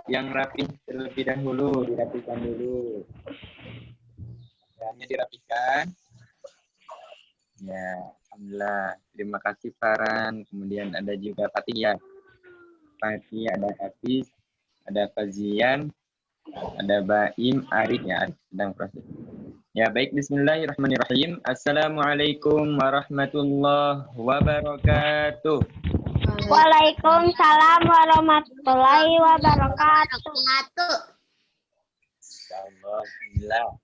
yang rapi terlebih dahulu, dirapikan dulu. Hanya dirapikan. Ya, alhamdulillah. Terima kasih Farhan. Kemudian ada juga Fatia. Fatia, ada Hafiz, ada Fazian, ada Baim, Arif ya, Arif sedang proses. Ya, baik, bismillahirrahmanirrahim. Assalamualaikum warahmatullahi wabarakatuh. Waalaikumsalam warahmatullahi wabarakatuh. Alhamdulillah.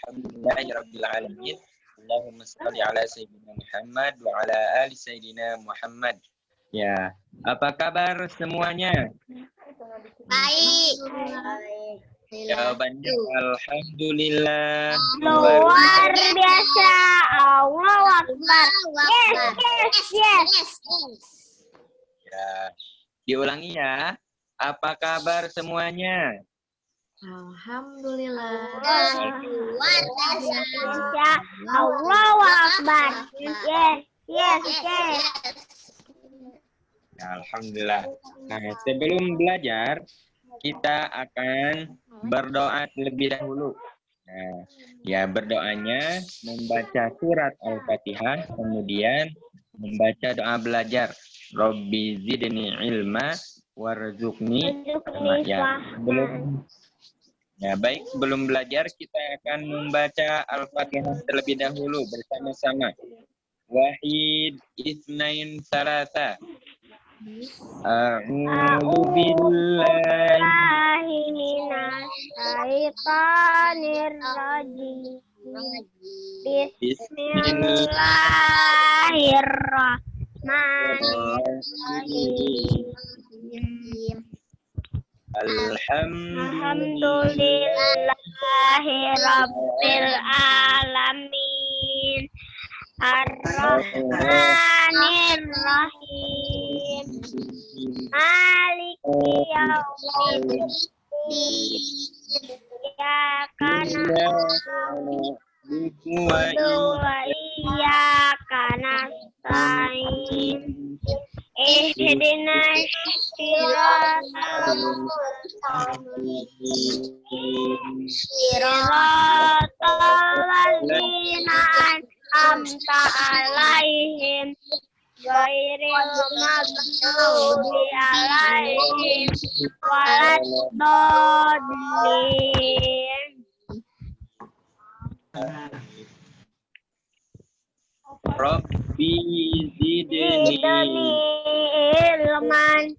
Alhamdulillahirabbil alamin. Allahumma shalli ala sayyidina Muhammad wa ala ali sayyidina Muhammad. Ya, apa kabar semuanya? Baik. Jawabannya alhamdulillah. Luar biasa. Allahu Akbar. Yes. Ya, diulangi ya. Apa kabar semuanya? Alhamdulillah. Luar biasa. Allahu Akbar. Yes. Ya, alhamdulillah. Nah, sebelum belajar, kita akan berdoa terlebih dahulu. Nah, ya berdoanya membaca surat Al-Fatihah, kemudian membaca doa belajar. Robbi zidni ilma warzuqni. Ya, baik, sebelum belajar kita akan membaca Al-Fatihah terlebih dahulu bersama-sama. Wahid, Isnain, Salasa. A'udzu billahi minasyaitonir rajim. Bismillahirrahmanirrahim. Alhamdulillahi rabbil alamin. Ar-Rahmanir Rahim. Maliki yaumiddin. Iyyaka na'budu wa iyyaka nasta'in. Ihdinas siratal mustaqim. Siratal ladzina an'amta 'alaihim ghairil maghdubi 'alaihim waladdallin. Rabbi zidni ilman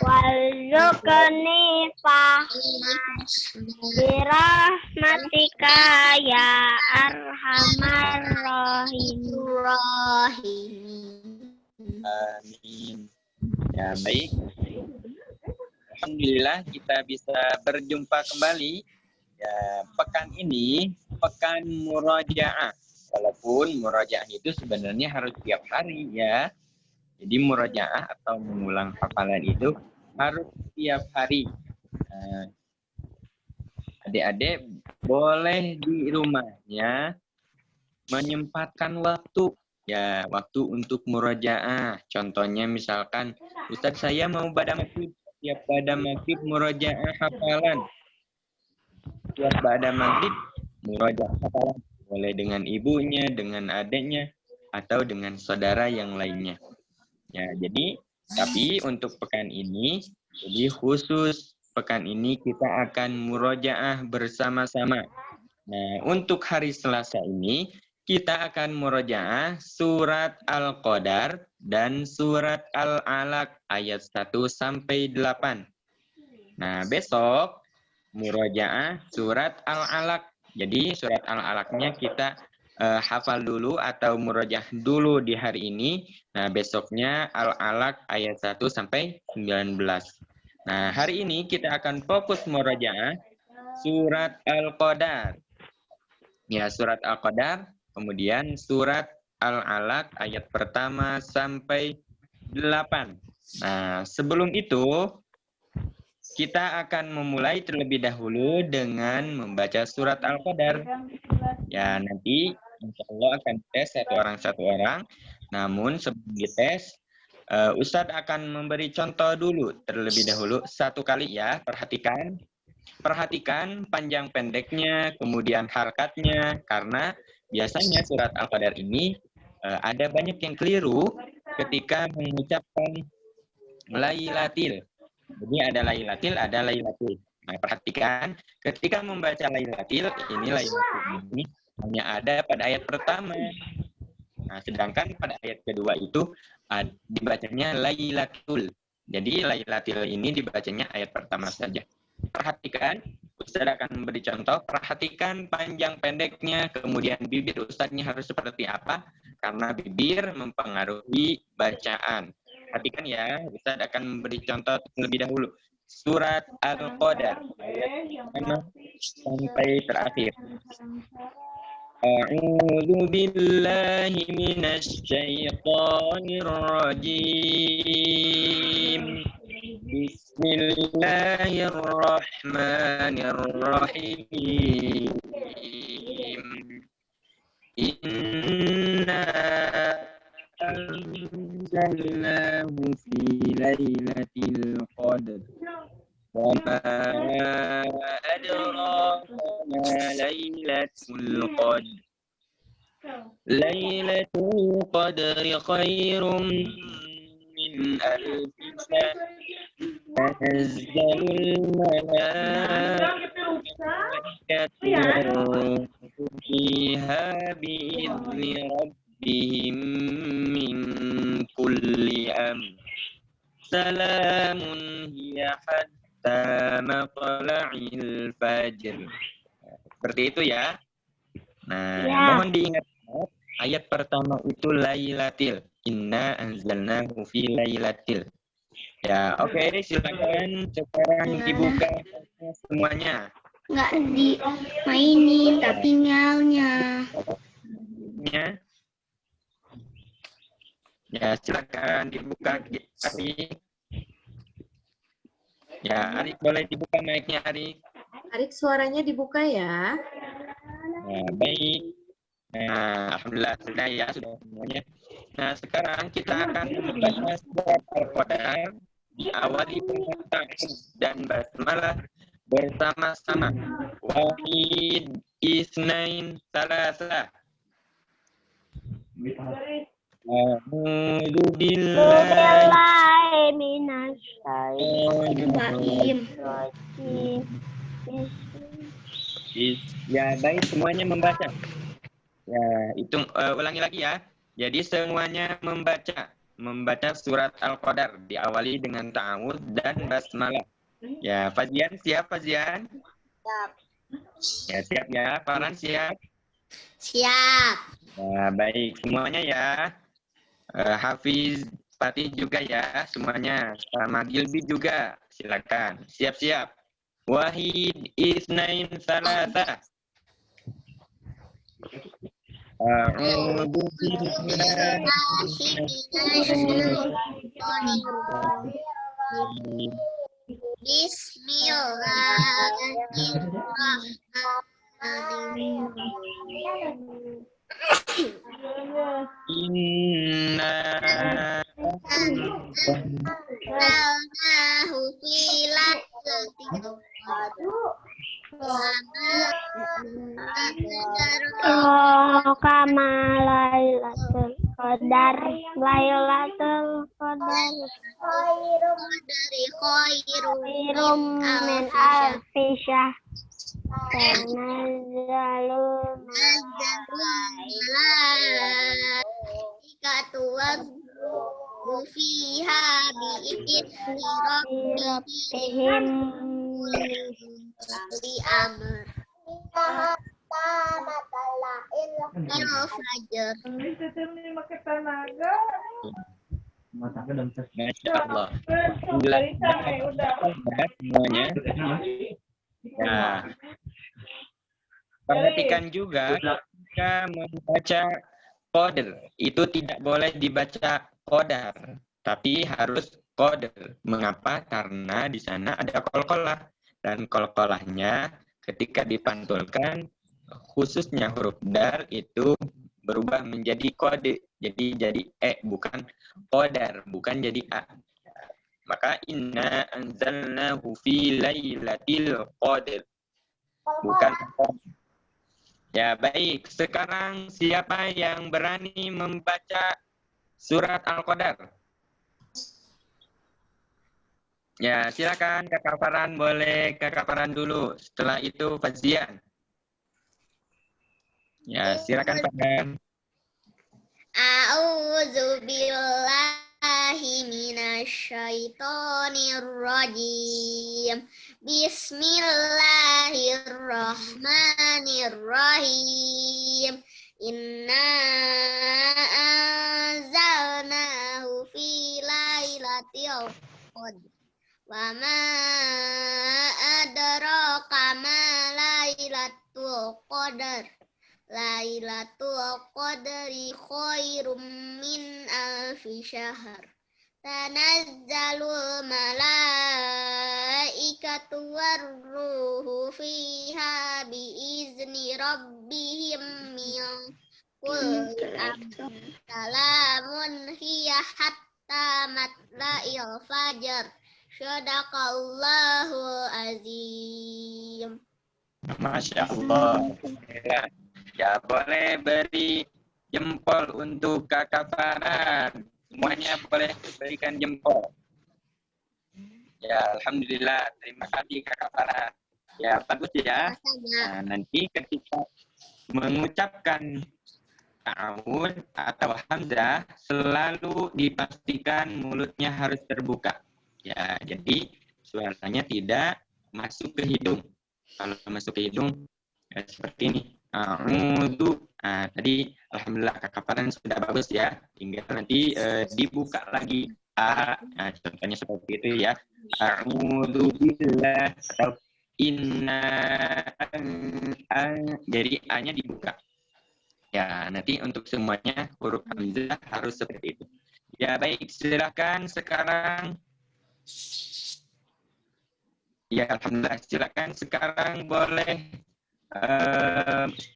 warzuqni fahman birahmatika ya arhamar rahim. Amin. Ya, baik. Alhamdulillah kita bisa berjumpa kembali. Ya, pekan ini pekan murajaah. Walaupun murajaah itu sebenarnya harus tiap hari ya. Jadi murajaah atau mengulang hafalan itu harus tiap hari. Adik-adik boleh di rumahnya menyempatkan waktu. Ya, waktu untuk murajaah. Contohnya misalkan, Ustadz saya mau pada maghrib. Tiap pada maghrib murajaah hafalan. Tiap pada maghrib murajaah hafalan. Boleh dengan ibunya, dengan adiknya, atau dengan saudara yang lainnya. Ya, jadi, tapi untuk pekan ini, jadi khusus pekan ini kita akan murojaah bersama-sama. Nah, untuk hari Selasa ini, kita akan murojaah surat Al-Qadar dan surat Al-Alaq ayat 1 sampai 8. Nah, besok murojaah surat Al-Alaq. Jadi surat Al-Alaqnya kita hafal dulu atau murojaah dulu di hari ini. Nah, besoknya Al-Alaq ayat 1 sampai 19. Nah, hari ini kita akan fokus murojaah surat Al-Qadar. Ya, surat Al-Qadar, kemudian surat Al-Alaq ayat pertama sampai 8. Nah, sebelum itu kita akan memulai terlebih dahulu dengan membaca surat Al-Qadar. Ya, nanti insya Allah akan tes satu orang. Namun sebelum dites, Ustadz akan memberi contoh dulu terlebih dahulu satu kali ya. Perhatikan. Perhatikan panjang pendeknya, kemudian harokatnya, karena biasanya surat Al-Qadar ini ada banyak yang keliru ketika mengucapkan lailatil. Jadi ada lailatil, ada lailatul. Nah, perhatikan ketika membaca lailatil, ini lailatul ini hanya ada pada ayat pertama. Nah, sedangkan pada ayat kedua itu dibacanya lailatul. Jadi lailatul ini dibacanya ayat pertama saja. Perhatikan, Ustadz akan memberi contoh. Perhatikan panjang pendeknya, kemudian bibir Ustadznya harus seperti apa, karena bibir mempengaruhi bacaan. Perhatikan ya, Ustadz akan memberi contoh terlebih dahulu. Surat Al-Qadar, ayat pertama sampai terakhir. A'udzu billahi minasy syaithanir rajim. Bismillahirrahmanirrahim. Inna anzalnahu fi lailatul qadr. Wa ma adraka ma lailatul qadr. Lailatul qadri khairum min alfi shahr. تنزل الملائكة والروح فيها بإذن ربهم من كل أمر سلام هي حتى مطلع الفجر. Seperti itu ya. Nah, mohon diingat ayat pertama itu lailatil. Inna anzalnahu fi lailatil. Ya, oke, silakan sekarang dibuka semuanya. Nggak dimainin tapi sinyalnya. Ya, silakan dibuka Arik. Ya, Arik boleh dibuka mic-nya Arik. Arik, suaranya dibuka ya. Nah, baik. Nah, alhamdulillah sudah ya, sudah semuanya. Nah, sekarang kita akan membaca surat Al-Qadar diawali dengan dan basmalah bersama-sama. Wahid, isnain, salasa. A'udzu billahi minasy rajim. Ya, baik, semuanya membaca. Ya, hitung ulangi lagi ya. Jadi semuanya membaca surat Al-Qadar diawali dengan ta'awudz dan basmalah. Ya, Fazian siap Fazian? Siap. Ya, siap ya. Farhan siap? Siap. Ya, baik semuanya ya. Hafiz, Fatih juga ya semuanya. Sama Gilbi juga. Silakan. Siap-siap. Wahid, isnain, salasa. A'udzu billahi Bismillahirrahmanirrahim. Inna Anzalnahu fi lailatul kama lailatul qadar khairum min alfi syahr. Tanazzalul malaikatu wa fiha bi'izni rabbihim li amr. Masya Allah. Semuanya. Ya. Perhatikan juga ketika membaca qadar itu tidak boleh dibaca qadar, tapi harus qadar. Mengapa? Karena di sana ada qalqalah dan qalqalahnya ketika dipantulkan khususnya huruf dar itu berubah menjadi kode. Jadi bukan qadar, bukan jadi a. Maka inna anzalnahu fi lailatul qadr. Bukan. Ya, baik. Sekarang siapa yang berani membaca surat Al-Qadar? Ya, silakan Kakak Farhan, boleh Kakak Farhan dulu. Setelah itu Fazian. Ya, silakan Farhan. A'udzu billahi minasyaitonir rajim. Bismillahirrahmanirrahim. Inna anzalnahu fi lailatul qadr. Wa ma adraka ma lailatul qadar. Lailatul qadri khairum min alfi syahr. Tanazzalul malaikatu warruhu fiha biizni rabbihim min kulli amr. Salamun hiya hatta matla'il fajar. Shadaqallahul azim. Masya Allah. Ya, boleh beri jempol untuk Kakak Farhan. Semuanya boleh berikan jempol. Ya, Alhamdulillah. Terima kasih Kakak Farhan. Ya, bagus ya. Nah, nanti ketika mengucapkan ta'awun atau hamzah, selalu dipastikan mulutnya harus terbuka. Ya, jadi suaranya tidak masuk ke hidung. Kalau masuk ke hidung, ya, seperti ini. A'udzu. Nah, tadi alhamdulillah Kakak Farhan sudah bagus ya. Tinggal nanti dibuka lagi. Nah, contohnya seperti itu ya. A'udzu billah atau inna jadi A-nya dibuka. Ya, nanti untuk semuanya huruf hamzah harus seperti itu. Ya, baik, silakan sekarang. Ya, alhamdulillah, silakan sekarang boleh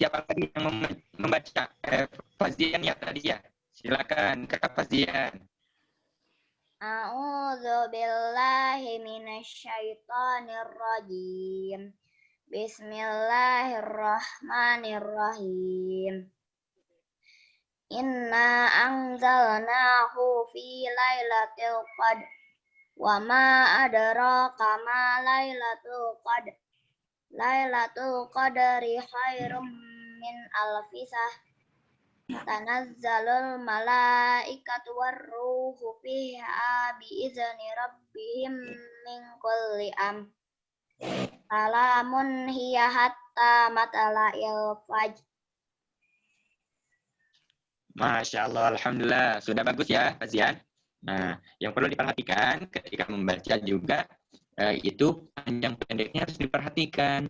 siapa tadi yang membaca Fazian ya tadi ya. Silakan Kakak Fazian. A'udzu billahi minasyaitonir rajim. Bismillahirrahmanirrahim. Inna anzalnahu fi lailatul qadr. Wa ma adraka ma lailatul qadr. Lailatul qadri khairum min alfi syahr. Tanazzalul malaikatu warruhu fiha biizni rabbihim min kulli amr. Salamun hiya hatta matla'il fajr. Masya Allah, alhamdulillah sudah bagus ya Fazian. Nah, yang perlu diperhatikan ketika membaca juga itu panjang pendeknya harus diperhatikan.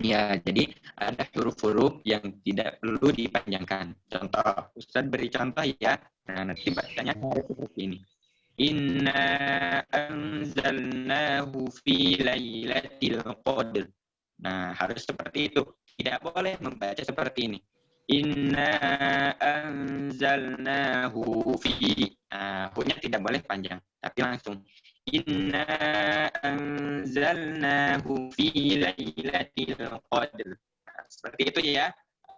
Ya, jadi ada huruf-huruf yang tidak perlu dipanjangkan. Contoh, Ustadz beri contoh ya. Nah, nanti bacanya harus seperti ini. Inna anzalnahu fi lailatul qadr. Nah, harus seperti itu. Tidak boleh membaca seperti ini. Inna anzalnahu fi. Nah, hu-nya tidak boleh panjang, tapi langsung. Inna anzalnahu fi lailatul qadr. Nah, seperti itu ya.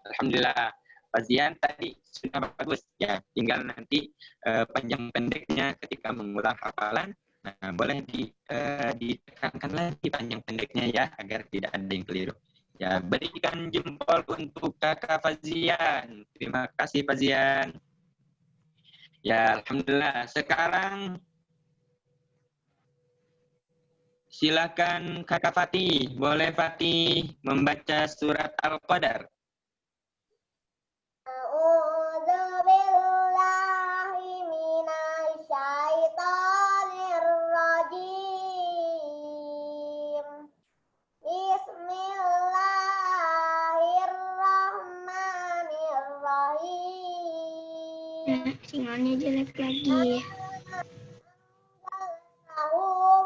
Alhamdulillah. Fazian tadi sudah bagus ya. Tinggal nanti panjang pendeknya ketika mengulang hafalan. Nah, boleh ditekankan lagi panjang pendeknya ya agar tidak ada yang keliru. Ya, berikan jempol untuk Kakak Fazian. Terima kasih Fazian. Ya, alhamdulillah. Sekarang silakan Kakak Fatih. Boleh Fatih membaca surat Al-Qadar. A'udzu billahi minasyaitonir rajim. Bismillahirrahmanirrahim. Sinyalnya jelek lagi.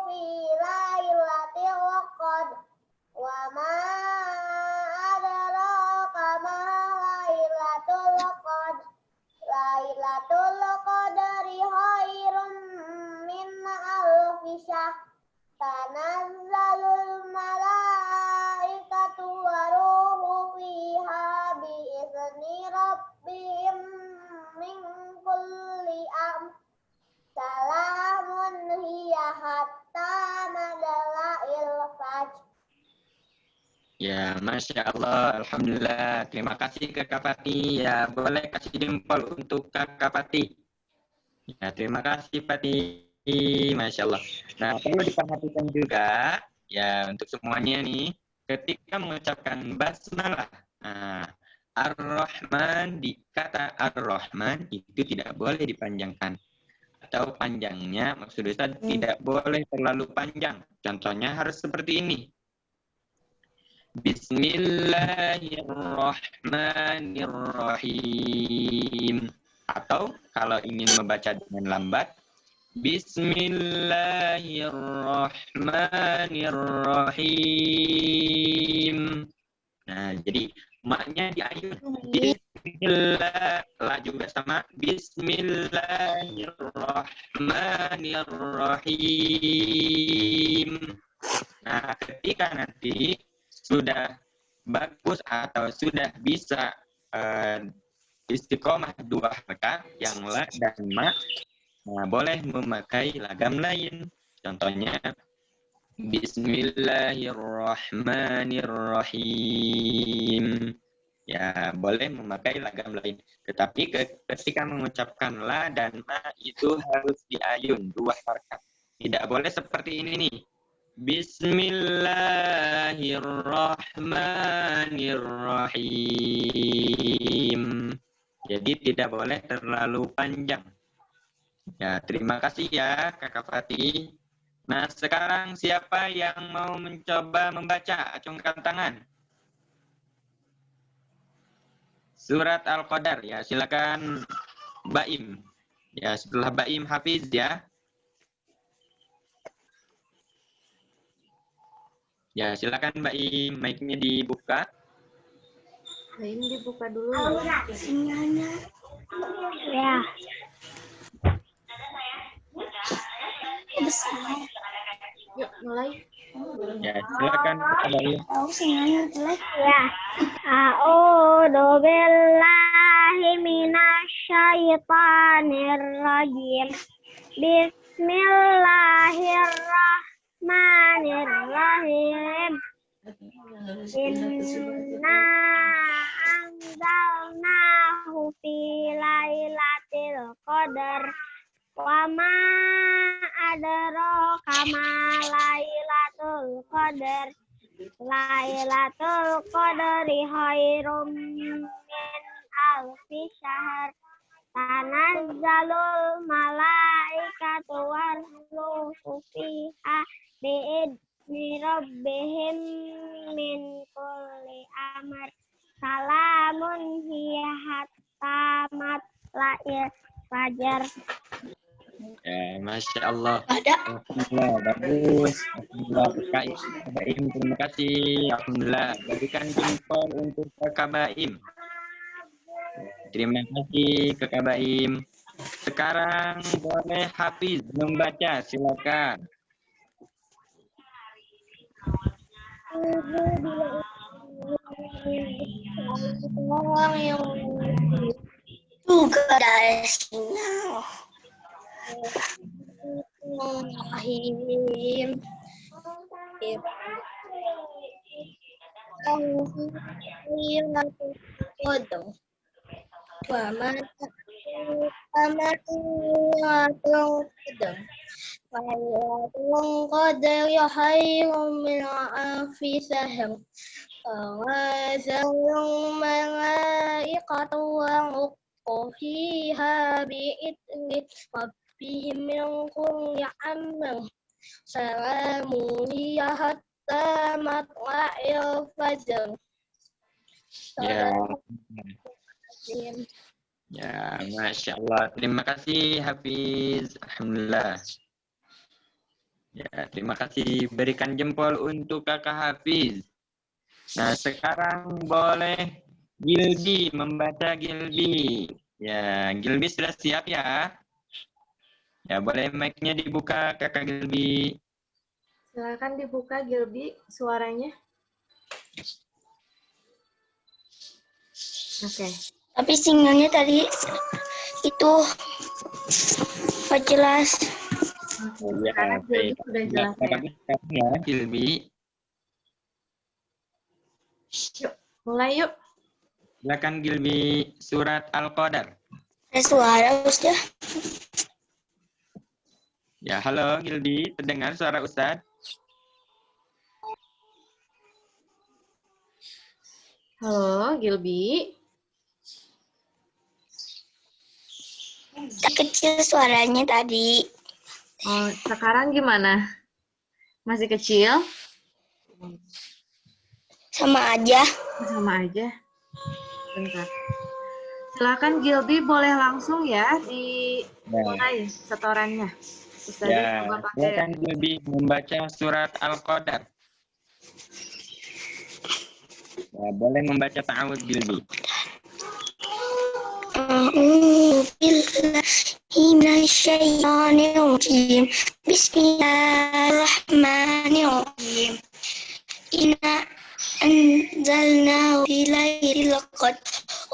Fi lailatul qadr. Wa ma adraka ma lailatul qadr. Ya, Masya Allah, Alhamdulillah. Terima kasih Kakak Pati. Ya, boleh kasih jempol untuk Kakak Pati. Ya, terima kasih Pati. Masya Allah. Nah, perlu diperhatikan juga, ya untuk semuanya nih, ketika mengucapkan basmalah, nah, Ar-Rahman di kata Ar-Rahman itu tidak boleh dipanjangkan. Atau panjangnya, maksud Ustaz, tidak boleh terlalu panjang. Contohnya harus seperti ini. Bismillahirrahmanirrahim. Atau kalau ingin membaca dengan lambat, Bismillahirrahmanirrahim. Nah, jadi maknya diayun. Bismillah. La juga sama. Bismillahirrahmanirrahim. Nah, ketika nanti sudah bagus atau sudah bisa istiqomah dua harakat yang la dan ma, nah, boleh memakai lagam lain. Contohnya Bismillahirrahmanirrahim. Ya, boleh memakai lagam lain. Tetapi ketika mengucapkan la dan ma itu harus diayun dua harakat. Tidak boleh seperti ini nih. Bismillahirrahmanirrahim. Jadi tidak boleh terlalu panjang. Ya, terima kasih ya Kakak Fatih. Nah, sekarang siapa yang mau mencoba membaca? Acungkan tangan. Surat Al-Qadar ya, silakan Baim. Ya, setelah Baim Hafiz ya. Ya, silakan Mbak Im, mic-nya dibuka. Mbak Im dibuka dulu ya. Sinyalnya. Ya. Besar. Yuk, mulai. Ya, silakan Mbak Im. Tahu sinyalnya jelek. Ya. A'udzu billahi minasyaitonir rajim. Bismillahirrahmanirrahim. Inna anzalnahu fi lailatul qadar wa ma adraka ma lailatul qadar. Lailatul qadri khairum min alfi syahr. Tanazzalul malaikatu warruhu fiha bi'idni rabbihim min kulli amr. Salamun hiya hatta matla'il fajar. Ya, Masya Allah. Ada. Alhamdulillah, bagus. Alhamdulillah, Kak Baim, terima kasih. Alhamdulillah, berikan jempol untuk Kakak Baim. Terima kasih Kakak Baim. Sekarang boleh Hafiz membaca, silakan. Juga dari sinyal. Bismillahirrahmanirrahim. Fiha bi'idni rabbihim min kulli amr. Salamun hiya hatta matla'il fajr. Ya. Ya, Masya Allah. Terima kasih Hafiz. Alhamdulillah. Ya, terima kasih. Berikan jempol untuk Kakak Hafiz. Nah, sekarang boleh Gilbi membaca Gilbi. Ya, Gilbi sudah siap ya? Ya, boleh mic-nya dibuka Kakak Gilbi. Silakan dibuka Gilbi suaranya. Oke. Tapi sinyalnya tadi itu nggak jelas. Ya, Sekarang Gilbi sudah jelas ya. Ya, Gilbi. Yuk, mulai yuk. Silakan Gilby, surat Al-Qadar. Ada suara Ustaz. Ya, halo Gilby, terdengar suara Ustadz? Halo, Gilby. Kecil suaranya tadi. Oh, sekarang gimana? Masih kecil? Sama aja. Sama aja. Bentar. Silakan Gilby, boleh langsung ya dimulai setorannya. Ustazah coba pakai. Silakan Gilby membaca surat Al-Qadar. Ya, boleh membaca ta'awudz Gilby. A'udzu billahi minasyaitonir rajim. Bismillahirrahmanirrahim. Inna anzalnahu fi lailatul qadr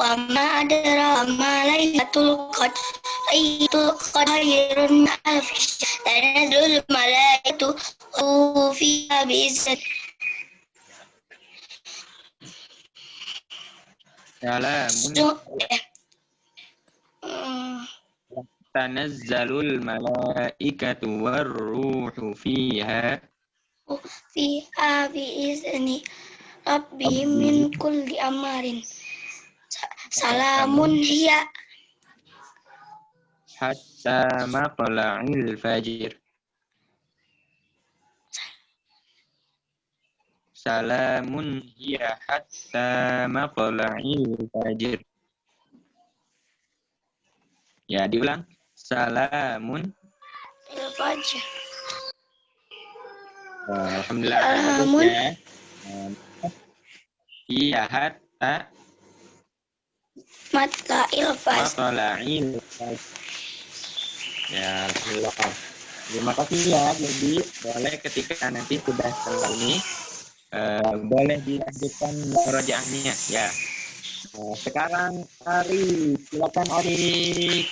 wa ma adraka ma lailatul qadr. Lailatul qadr khairun min alfi syahr. Tanazzalul malaikatu wa fiha bi'izzati. Salamun tanazzalul malaikatu warruhu fiha fiha bi'izni rabbihim min kulli amarin. Salamun hiya hatta matla'il fajr. Salamun hiya hatta matla'il fajr. Ya, diulang. Salamun. fajr. Alhamdulillah. Salamun. Ya. Iya hatta Matla'il fajr. matla'il fajr. Ya, alhamdulillah. Terima kasih ya. Jadi boleh ketika nanti sudah selesai ini boleh dilanjutkan murojaahnya ya. Sekarang Ari, silakan Ari.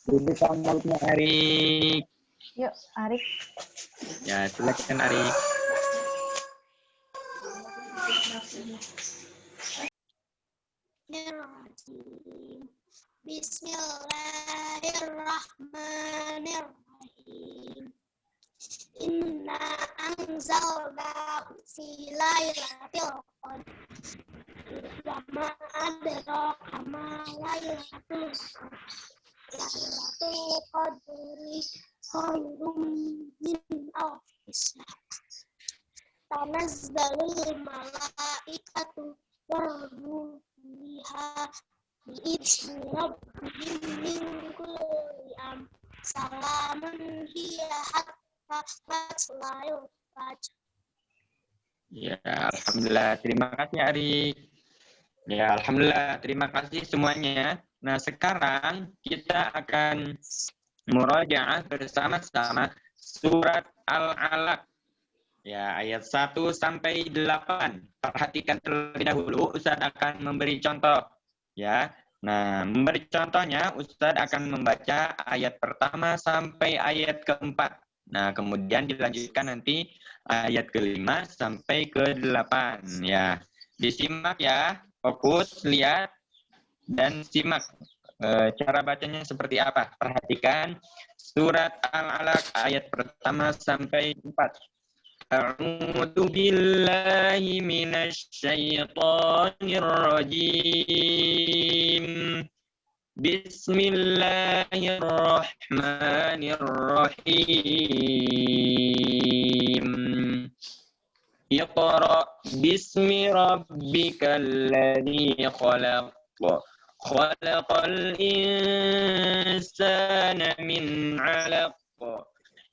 Bukan mautnya Ari. Yuk, Arik. Ya, silakan Ari. Bismillahirrahmanirrahim. Inna anzalnahu fi lailatul qadr. Wa ma adraka ma lailatul qadr. Lailatul qadri khairum min alfi syahr. Tanazzalul malaikatu warruhu fiha bi'izni rabbihim min kulli amr. Salamun hiya hatta matla'il fajr. Ya, alhamdulillah. Terima kasih Ari. Ya, alhamdulillah. Terima kasih semuanya. Nah, sekarang kita akan murojaah bersama-sama surat Al-Alaq. Ya, ayat 1 sampai 8. Perhatikan terlebih dahulu, Ustaz akan memberi contoh. Ya. Nah, memberi contohnya, Ustaz akan membaca ayat pertama sampai ayat keempat. Nah, kemudian dilanjutkan nanti ayat ke-5 sampai ke-8. Ya, disimak ya, fokus, lihat, dan simak cara bacanya seperti apa. Perhatikan surat Al-Alaq ayat pertama sampai 4. A'udzu billahi minasy syaithanir rajim. Bismillahirrahmanirrahim. Iqra bismi rabbikal ladzi khalaq. Khalaqal insana min 'alaq.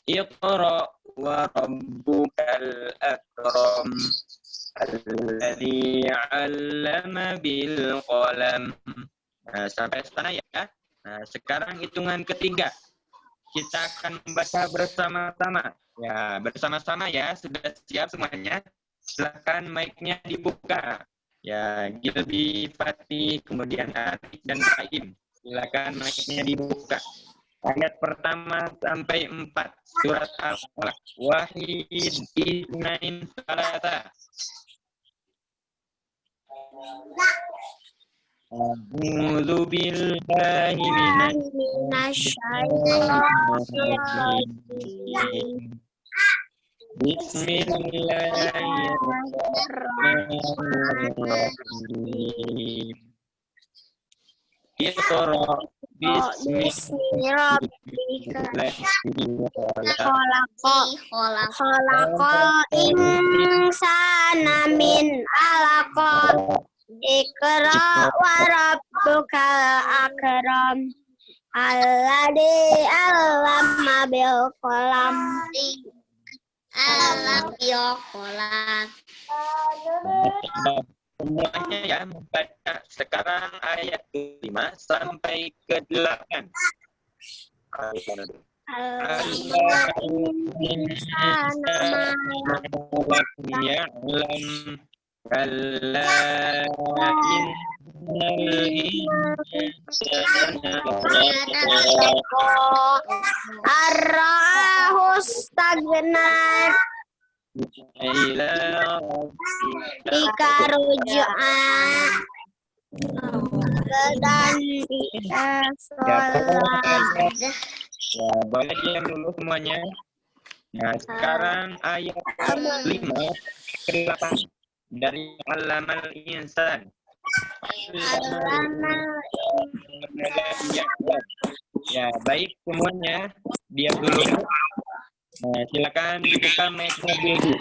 Iqra wa rabbukal akram alladzi 'allama bil qalam. Nah, sampai sana ya. Nah, sekarang hitungan ketiga. Kita akan membaca bersama-sama. Ya, bersama-sama ya. Sudah siap semuanya? Silakan mic-nya dibuka. Ya, Gilby, Fatih, kemudian Atik dan Saim. Silakan mic-nya dibuka. Ayat pertama sampai 4 surat Al-Alaq. Wahid, Isnain, Salata. A'udzu billahi minasyaitonir Bismillahirrahmanirrahim. Iqra bismi rabbika Khalaqal insana min alaqah. Iqra wa rabbukal akram. Alladzi 'allama bil qalam. Semuanya ya membaca sekarang ayat ke-5 sampai ke-8. Ar-ra'ahu stagna Ika rujua dan Ya, boleh diam dulu semuanya. Nah, sekarang ayat 5 ke 8 dari Allamal Insan. Ya, baik semuanya. Diam dulu. Nah, silakan dibuka mic mobil dulu.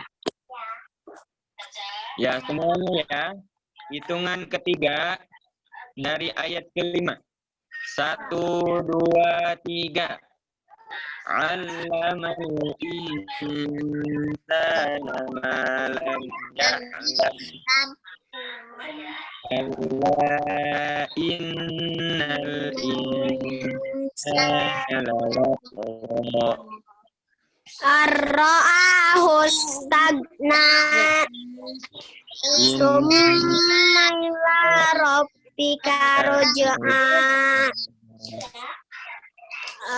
Ya, semuanya ya. Hitungan ketiga dari ayat ke-5. 1, 2, 3. Allamal insana ma lam ya'lam. Kalla innal insana latagha. Ar-ra'ahu stagna Summa ila rabbika rujua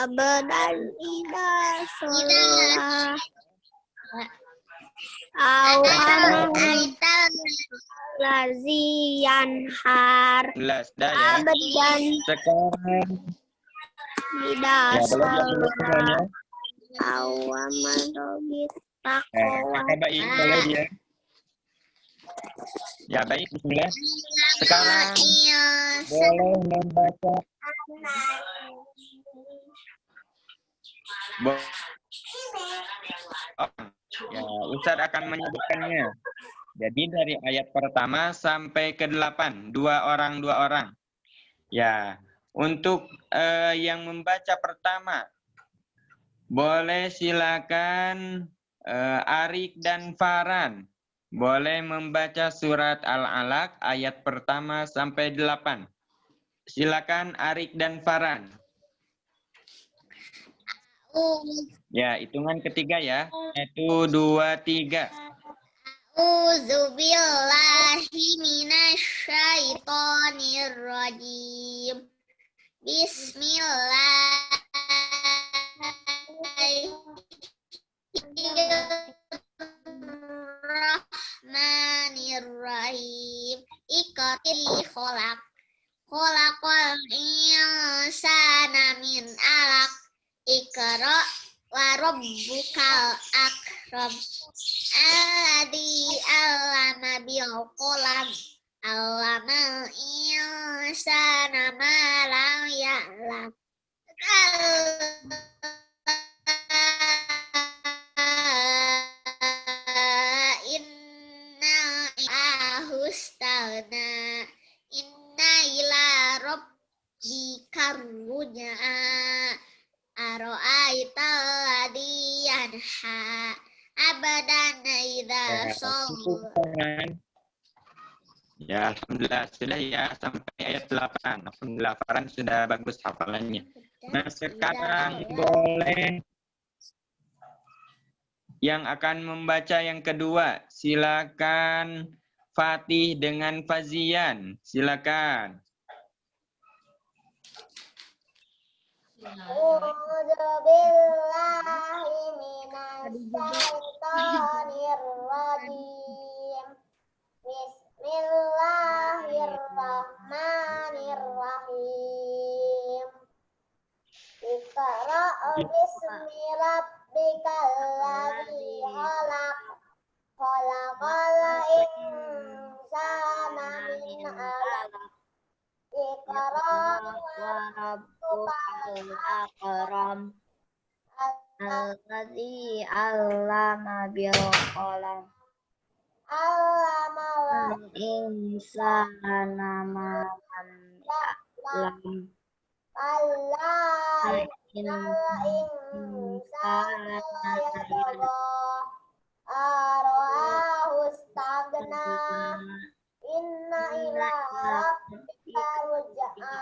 Abadan ida sholah Awaman lazian har Abadan Sekarang ida ya, boleh sholah dulu semuanya. Awaman robit Kakak baik, boleh dia. Ya baik, bismillah. Sekarang boleh membaca. Ya, Ustaz akan menyebutkannya. Jadi dari ayat pertama sampai ke-8, dua orang. Ya, untuk yang membaca pertama, boleh silakan Arik dan Farhan. Boleh membaca surat Al-Alaq ayat pertama sampai 8. Silakan Arik dan Farhan. Ya, hitungan ketiga ya. 1, 2, 3. A'udzubillahi minasyaitonir rajim. Bismillahirrahmanirrahim. Iqra'i kholaq. Kholaqal insana min alaq. Iqra wa rabbukal akram. Alladzi 'allama bil qalam. 'Allamal insana ma lam ya'lam. Inna ahustana inna ila rabbika ruj'a aro'aita alladhi yanha abadan idza shalla. Ya, alhamdulillah sudah ya sampai ayat 8. Alhamdulillah Farhan sudah bagus hafalannya. Nah, sekarang boleh yang akan membaca yang kedua. Silakan Fatih dengan Fazian. Silakan. A'udzubillahi minasyaitonir rajim. Bismillah bismi rabbikal ladzi khalaq. Khalaqal insana min 'alaq. Iqra wa rabbukal akram. Alladzi 'allama bil qalam. 'Allamal insana ma lam ya'lam. Innal insana layatgha. Ara'ahu istaghna. Inna ila rabbika ruj'a.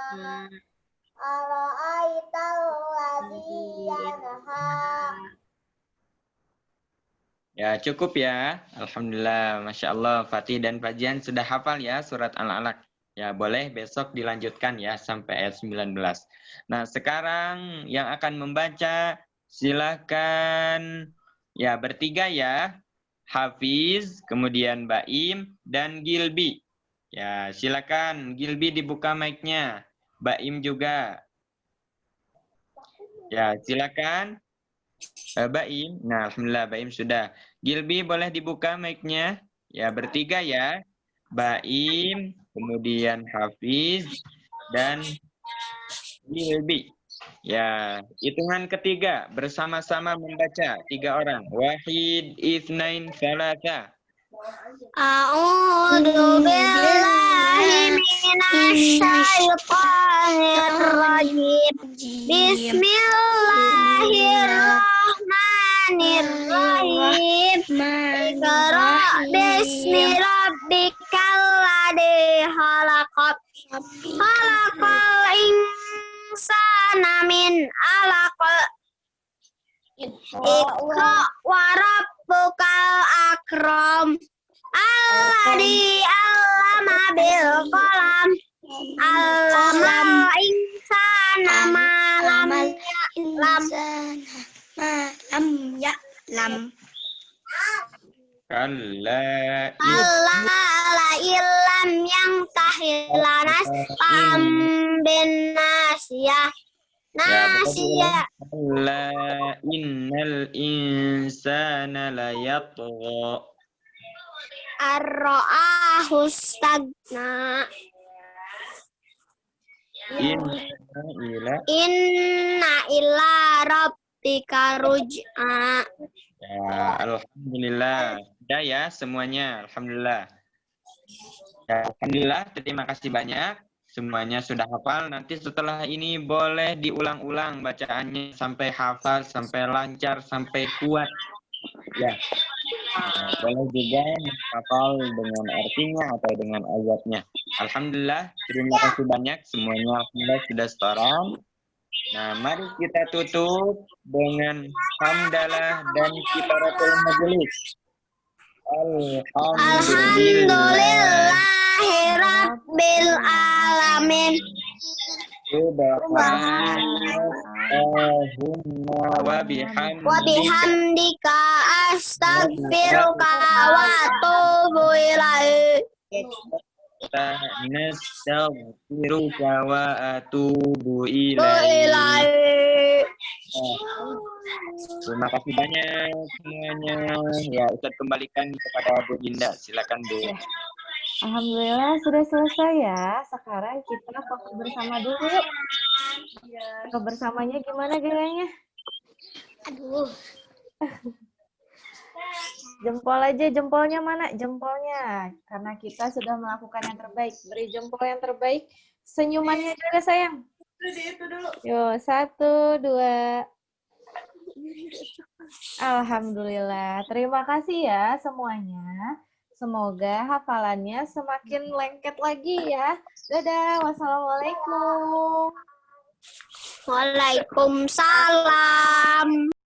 Ara'aital ladzi yanha. Ya, cukup ya. Alhamdulillah, Masya Allah. Fatih dan Fajian sudah hafal ya surat Al-Alaq. Ya, boleh besok dilanjutkan ya sampai ayat 19. Nah, sekarang yang akan membaca silakan ya bertiga ya. Hafiz, kemudian Baim, dan Gilbi. Ya, silakan Gilbi dibuka mic-nya. Baim juga. Ya, silakan. Baim. Nah, alhamdulillah Baim sudah. Gilbi boleh dibuka mic-nya. Ya, bertiga ya. Baim, kemudian Hafiz, dan Gilbi. Ya, hitungan ketiga bersama-sama membaca 3 orang. Wahid, itsnain, tsalatsa. A'udzu billahi minasyaitonir rajim. Bismillahirrahmanirrahim. Iqra bismi rabbikal ladzi khalaq. Khalaqal insana min 'alaq. Iqra wa rabbukal akram. Alladzi 'allama bil qalam. 'allamal insana ma lam ya'lam. Kalla Alla illam yantahi lanas pam bin nasiyah. Nasiyah. Kalla innal insana layatgha. Ar-ra'ahu stagna. Inna ila rabbika ruj'a. Ya, alhamdulillah. Sudah ya semuanya, alhamdulillah. Ya, alhamdulillah, terima kasih banyak. Semuanya sudah hafal. Nanti setelah ini boleh diulang-ulang bacaannya sampai hafal, sampai lancar, sampai kuat. Ya. Nah, boleh juga hafal dengan artinya atau dengan ayatnya. Alhamdulillah, terima kasih banyak semuanya. Alhamdulillah sudah setoran. Nah, mari kita tutup dengan hamdalah dan kifaratul majelis. Alhamdulillahi rabbil alamin. Subhanallahumma wa bihamdika astaghfiruka wa atubu ilaik. Nastaghfiruka wa atubu ilaik. Terima kasih banyak semuanya. Ya, Ustaz kembalikan kepada Bu Dinda. Silakan Bu. Alhamdulillah sudah selesai ya. Sekarang kita fokus bersama dulu yuk. Kebersamanya gimana gayanya? Aduh. Jempol aja, jempolnya mana? Jempolnya. Karena kita sudah melakukan yang terbaik. Beri jempol yang terbaik. Senyumannya juga sayang. Itu dulu. Yuk, 1, 2. Alhamdulillah. Terima kasih ya semuanya. Semoga hafalannya semakin lengket lagi ya. Dadah. Wassalamualaikum. Waalaikumsalam.